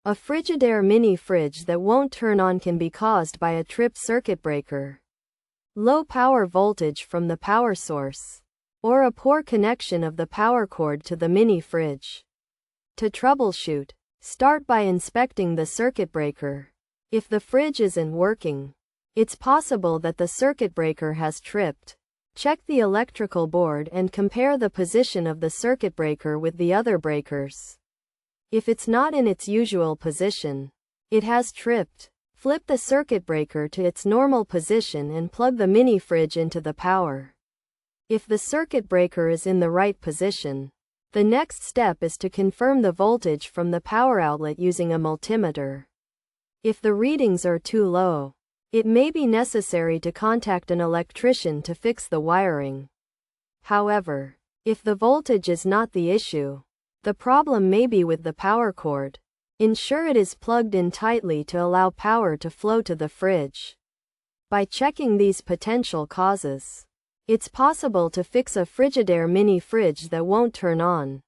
A Frigidaire mini fridge that won't turn on can be caused by a tripped circuit breaker, low power voltage from the power source, or a poor connection of the power cord to the mini fridge. To troubleshoot, start by inspecting the circuit breaker. If the fridge isn't working, it's possible that the circuit breaker has tripped. Check the electrical board and compare the position of the circuit breaker with the other breakers. If it's not in its usual position, it has tripped. Flip the circuit breaker to its normal position and plug the mini fridge into the power. If the circuit breaker is in the right position, the next step is to confirm the voltage from the power outlet using a multimeter. If the readings are too low, it may be necessary to contact an electrician to fix the wiring. However, if the voltage is not the issue, the problem may be with the power cord. Ensure it is plugged in tightly to allow power to flow to the fridge. By checking these potential causes, it's possible to fix a Frigidaire mini fridge that won't turn on.